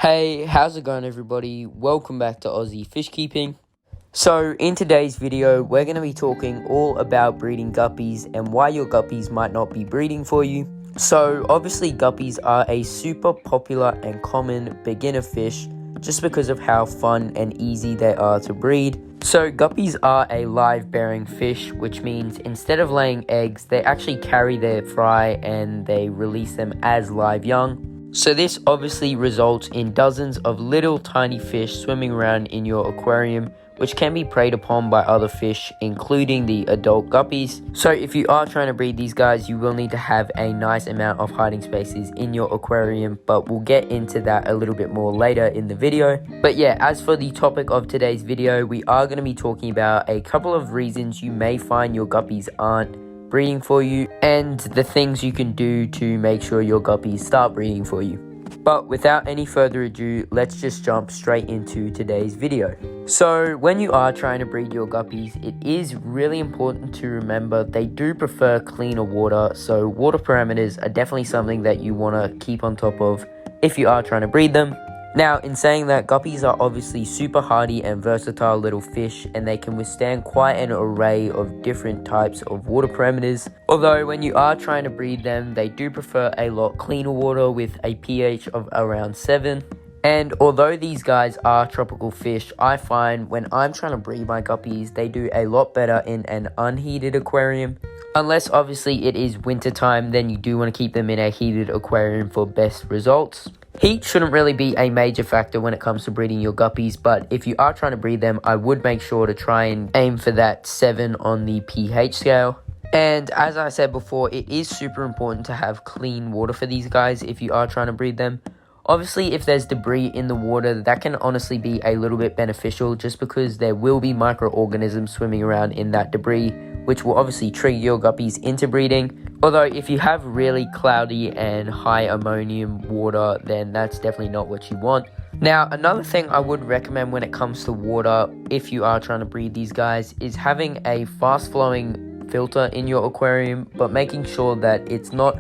Hey, how's it going everybody? Welcome back to Aussie Fish Keeping. So in today's video, we're going to be talking all about breeding guppies and why your guppies might not be breeding for you. So obviously guppies are a super popular and common beginner fish just because of how fun and easy they are to breed. So guppies are a live bearing fish, which means instead of laying eggs, they actually carry their fry and they release them as live young. So this obviously results in dozens of little tiny fish swimming around in your aquarium, which can be preyed upon by other fish, including the adult guppies. So if you are trying to breed these guys, you will need to have a nice amount of hiding spaces in your aquarium, but we'll get into that a little bit more later in the video. But yeah, as for the topic of today's video, we are going to be talking about a couple of reasons you may find your guppies aren't breeding for you and the things you can do to make sure your guppies start breeding for you. But without any further ado, let's just jump straight into today's video. So when you are trying to breed your guppies, it is really important to remember they do prefer cleaner water, so water parameters are definitely something that you want to keep on top of if you are trying to breed them. Now, in saying that, guppies are obviously super hardy and versatile little fish, and they can withstand quite an array of different types of water parameters. Although, when you are trying to breed them, they do prefer a lot cleaner water with a pH of around 7. And although these guys are tropical fish, I find when I'm trying to breed my guppies, they do a lot better in an unheated aquarium. Unless obviously it is winter time, then you do want to keep them in a heated aquarium for best results. Heat shouldn't really be a major factor when it comes to breeding your guppies, but if you are trying to breed them, I would make sure to try and aim for that 7 on the pH scale. And as I said before, it is super important to have clean water for these guys if you are trying to breed them. Obviously, if there's debris in the water, that can honestly be a little bit beneficial just because there will be microorganisms swimming around in that debris, which will obviously trigger your guppies into breeding. Although if you have really cloudy and high ammonium water, then that's definitely not what you want. Now, another thing I would recommend when it comes to water, if you are trying to breed these guys, is having a fast-flowing filter in your aquarium, but making sure that it's not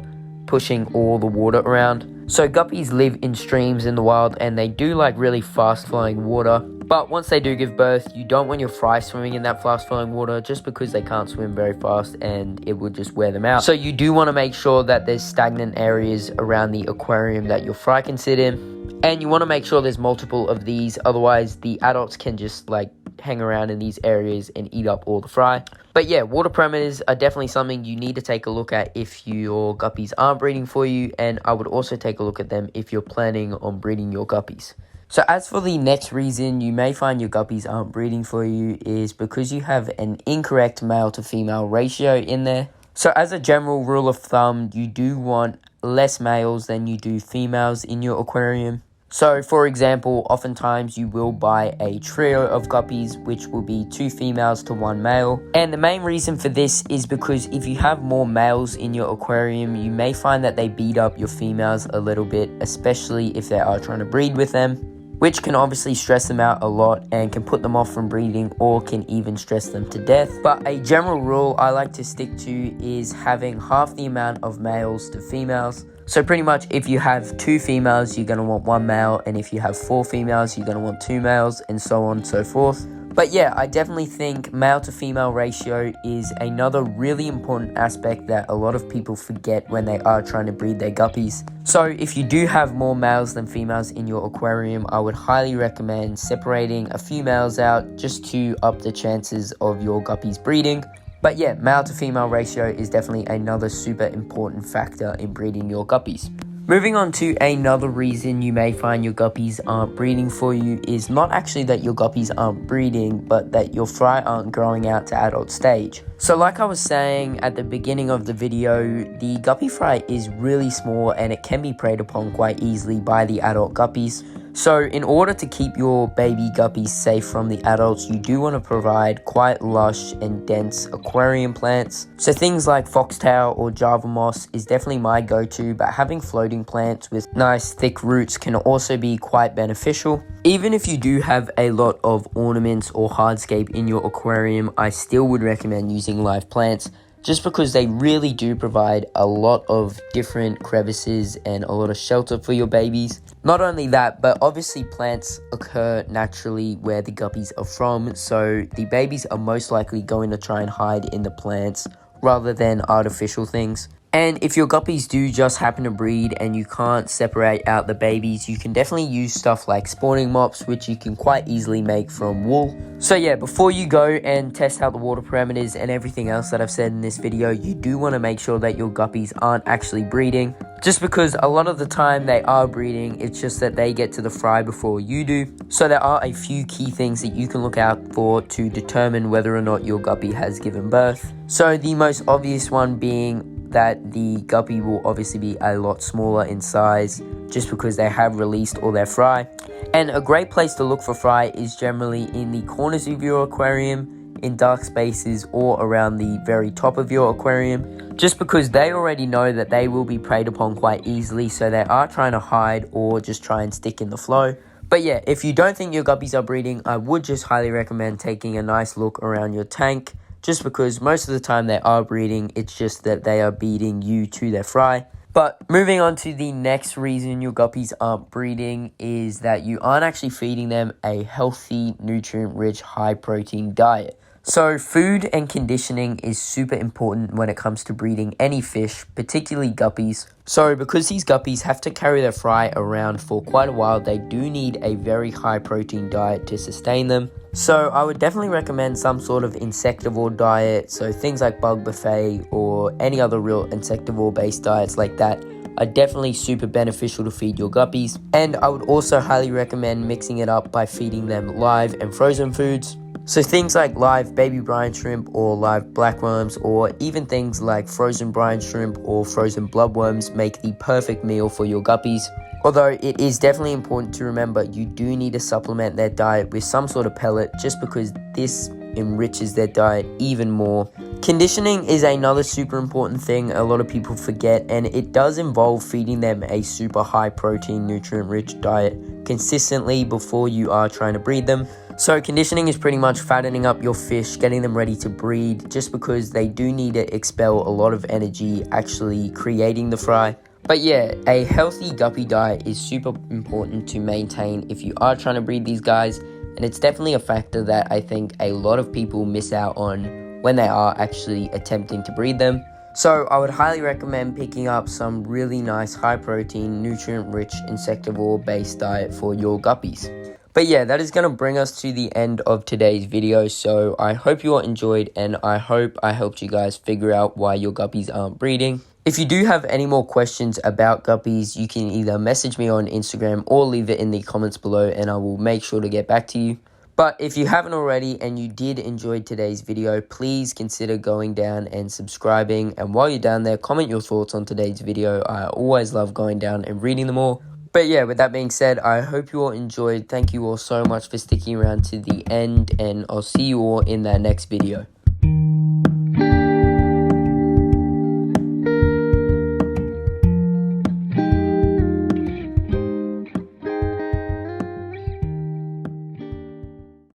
pushing all the water around. So guppies live in streams in the wild and they do like really fast flowing water, but once they do give birth, you don't want your fry swimming in that fast flowing water just because they can't swim very fast and it would just wear them out. So you do want to make sure that there's stagnant areas around the aquarium that your fry can sit in, and you want to make sure there's multiple of these, otherwise the adults can just like hang around in these areas and eat up all the fry. But yeah, water parameters are definitely something you need to take a look at if your guppies aren't breeding for you, and I would also take a look at them if you're planning on breeding your guppies. So as for the next reason you may find your guppies aren't breeding for you is because you have an incorrect male to female ratio in there. So as a general rule of thumb, you do want less males than you do females in your aquarium. So, for example, oftentimes you will buy a trio of guppies, which will be 2 females to 1 male. And the main reason for this is because if you have more males in your aquarium, you may find that they beat up your females a little bit, especially if they are trying to breed with them, which can obviously stress them out a lot and can put them off from breeding or can even stress them to death. But a general rule I like to stick to is having half the amount of males to females. So pretty much if you have 2 females, you're going to want 1 male, and if you have 4 females, you're going to want 2 males, and so on and so forth. But yeah, I definitely think male to female ratio is another really important aspect that a lot of people forget when they are trying to breed their guppies. So if you do have more males than females in your aquarium, I would highly recommend separating a few males out just to up the chances of your guppies breeding. But yeah, male to female ratio is definitely another super important factor in breeding your guppies. Moving on to another reason you may find your guppies aren't breeding for you is not actually that your guppies aren't breeding, but that your fry aren't growing out to adult stage. So like I was saying at the beginning of the video, the guppy fry is really small and it can be preyed upon quite easily by the adult guppies. So in order to keep your baby guppies safe from the adults, you do want to provide quite lush and dense aquarium plants. So things like foxtail or java moss is definitely my go-to, but having floating plants with nice thick roots can also be quite beneficial. Even if you do have a lot of ornaments or hardscape in your aquarium, I still would recommend using live plants, just because they really do provide a lot of different crevices and a lot of shelter for your babies. Not only that, but obviously plants occur naturally where the guppies are from, so the babies are most likely going to try and hide in the plants rather than artificial things. And if your guppies do just happen to breed and you can't separate out the babies, you can definitely use stuff like spawning mops, which you can quite easily make from wool. So yeah, before you go and test out the water parameters and everything else that I've said in this video, you do want to make sure that your guppies aren't actually breeding. Just because a lot of the time they are breeding, it's just that they get to the fry before you do. So there are a few key things that you can look out for to determine whether or not your guppy has given birth. So the most obvious one being that the guppy will obviously be a lot smaller in size just because they have released all their fry. And a great place to look for fry is generally in the corners of your aquarium, in dark spaces, or around the very top of your aquarium, just because they already know that they will be preyed upon quite easily, so they are trying to hide or just try and stick in the flow. But yeah, if you don't think your guppies are breeding, I would just highly recommend taking a nice look around your tank, just because most of the time they are breeding, it's just that they are beating you to their fry. But moving on to the next reason your guppies aren't breeding is that you aren't actually feeding them a healthy, nutrient-rich, high-protein diet. So food and conditioning is super important when it comes to breeding any fish, particularly guppies. So because these guppies have to carry their fry around for quite a while, they do need a very high protein diet to sustain them. So I would definitely recommend some sort of insectivore diet, so things like bug buffet or any other real insectivore based diets like that are definitely super beneficial to feed your guppies. And I would also highly recommend mixing it up by feeding them live and frozen foods. So things like live baby brine shrimp or live blackworms, or even things like frozen brine shrimp or frozen bloodworms make the perfect meal for your guppies. Although it is definitely important to remember you do need to supplement their diet with some sort of pellet, just because this enriches their diet even more. Conditioning is another super important thing a lot of people forget, and it does involve feeding them a super high protein, nutrient rich diet consistently before you are trying to breed them. So conditioning is pretty much fattening up your fish, getting them ready to breed, just because they do need to expel a lot of energy actually creating the fry. But yeah, a healthy guppy diet is super important to maintain if you are trying to breed these guys, and it's definitely a factor that I think a lot of people miss out on when they are actually attempting to breed them. So I would highly recommend picking up some really nice high protein, nutrient rich insectivore based diet for your guppies. But yeah, that is going to bring us to the end of today's video, so I hope you all enjoyed, and I hope I helped you guys figure out why your guppies aren't breeding. If you do have any more questions about guppies, you can either message me on Instagram or leave it in the comments below, and I will make sure to get back to you. But if you haven't already and you did enjoy today's video, please consider going down and subscribing, and while you're down there, comment your thoughts on today's video. I always love going down and reading them all. But yeah, with that being said, I hope you all enjoyed. Thank you all so much for sticking around to the end, and I'll see you all in that next video.